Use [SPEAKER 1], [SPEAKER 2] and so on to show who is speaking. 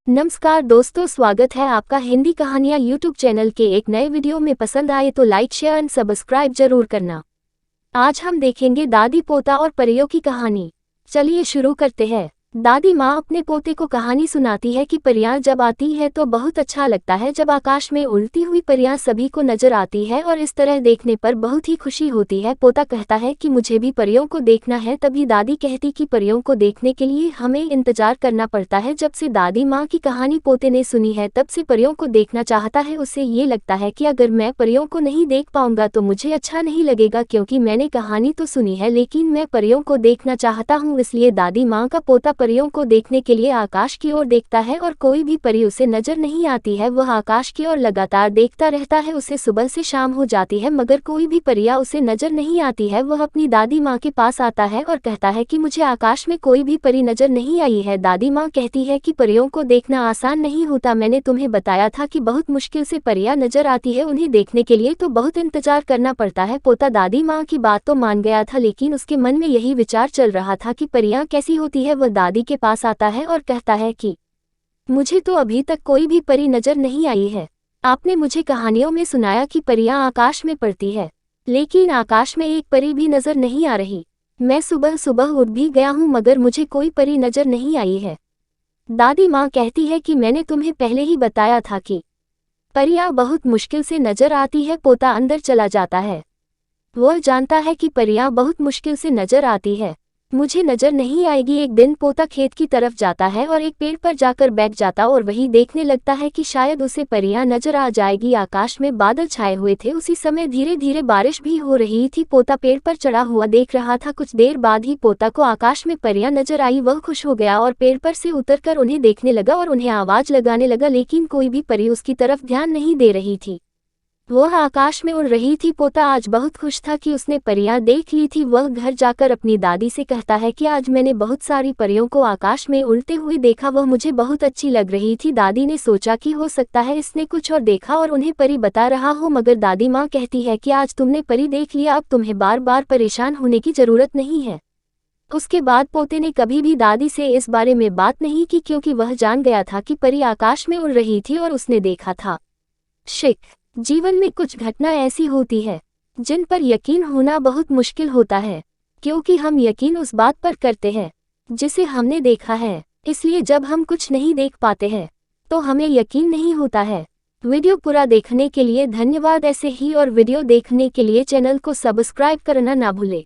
[SPEAKER 1] नमस्कार दोस्तों, स्वागत है आपका हिंदी कहानियाँ यूट्यूब चैनल के एक नए वीडियो में। पसंद आए तो लाइक शेयर एंड सब्सक्राइब जरूर करना। आज हम देखेंगे दादी पोता और परियों की कहानी। चलिए शुरू करते हैं। दादी माँ अपने पोते को कहानी सुनाती है कि परियां जब आती है तो बहुत अच्छा लगता है। जब आकाश में उड़ती हुई परियां सभी को नजर आती है और इस तरह देखने पर बहुत ही खुशी होती है। पोता कहता है कि मुझे भी परियों को देखना है। तभी दादी कहती कि परियों को देखने के लिए हमें इंतजार करना पड़ता है। जब से दादी माँ की कहानी पोते ने सुनी है तब से परियों को देखना चाहता है। उसे ये लगता है कि अगर मैं परियों को नहीं देख पाऊंगा तो मुझे अच्छा नहीं लगेगा, क्योंकि मैंने कहानी तो सुनी है लेकिन मैं परियों को देखना चाहता हूँ। इसलिए दादी माँ का पोता परियों को देखने के लिए आकाश की ओर देखता है और कोई भी परी उसे नजर नहीं आती है। वह आकाश की ओर लगातार देखता रहता है। उसे सुबह से शाम हो जाती है मगर कोई भी परियां उसे नजर नहीं आती है। वह अपनी दादी माँ के पास आता है और कहता है कि मुझे आकाश में कोई भी परी नजर नहीं आई है। दादी माँ कहती है कि परियों को देखना आसान नहीं होता। मैंने तुम्हें बताया था कि बहुत मुश्किल से परियां नजर आती है। उन्हें देखने के लिए तो बहुत इंतजार करना पड़ता है। पोता दादी माँ की बात तो मान गया था लेकिन उसके मन में यही विचार चल रहा था कि परियां कैसी होती है। वह दादी के पास आता है और कहता है कि मुझे तो अभी तक कोई भी परी नजर नहीं आई है। आपने मुझे कहानियों में सुनाया कि परियां आकाश में पड़ती है, लेकिन आकाश में एक परी भी नजर नहीं आ रही। मैं सुबह सुबह उठ भी गया हूँ मगर मुझे कोई परी नजर नहीं आई है। दादी माँ कहती है कि मैंने तुम्हें पहले ही बताया था कि परियां बहुत मुश्किल से नजर आती है। पोता अंदर चला जाता है। वह जानता है कि परियां बहुत मुश्किल से नजर आती है। मुझे नजर नहीं आएगी। एक दिन पोता खेत की तरफ जाता है और एक पेड़ पर जाकर बैठ जाता और वही देखने लगता है कि शायद उसे परियां नजर आ जाएगी। आकाश में बादल छाए हुए थे। उसी समय धीरे धीरे बारिश भी हो रही थी। पोता पेड़ पर चढ़ा हुआ देख रहा था। कुछ देर बाद ही पोता को आकाश में परियां नजर आई। वह खुश हो गया और पेड़ पर से उतरकर उन्हें देखने लगा और उन्हें आवाज लगाने लगा, लेकिन कोई भी परी उसकी तरफ ध्यान नहीं दे रही थी। वह आकाश में उड़ रही थी। पोता आज बहुत खुश था कि उसने परियां देख ली थी। वह घर जाकर अपनी दादी से कहता है कि आज मैंने बहुत सारी परियों को आकाश में उड़ते हुए देखा। वह मुझे बहुत अच्छी लग रही थी। दादी ने सोचा कि हो सकता है इसने कुछ और देखा और उन्हें परी बता रहा हो, मगर दादी माँ कहती है कि आज तुमने परी देख लिया, अब तुम्हें बार बार परेशान होने की जरूरत नहीं है। उसके बाद पोते ने कभी भी दादी से इस बारे में बात नहीं की, क्योंकि वह जान गया था कि परी आकाश में उड़ रही थी और उसने देखा था। शिक जीवन में कुछ घटना ऐसी होती है जिन पर यकीन होना बहुत मुश्किल होता है, क्योंकि हम यकीन उस बात पर करते हैं जिसे हमने देखा है। इसलिए जब हम कुछ नहीं देख पाते हैं तो हमें यकीन नहीं होता है। वीडियो पूरा देखने के लिए धन्यवाद। ऐसे ही और वीडियो देखने के लिए चैनल को सब्सक्राइब करना ना भूलें।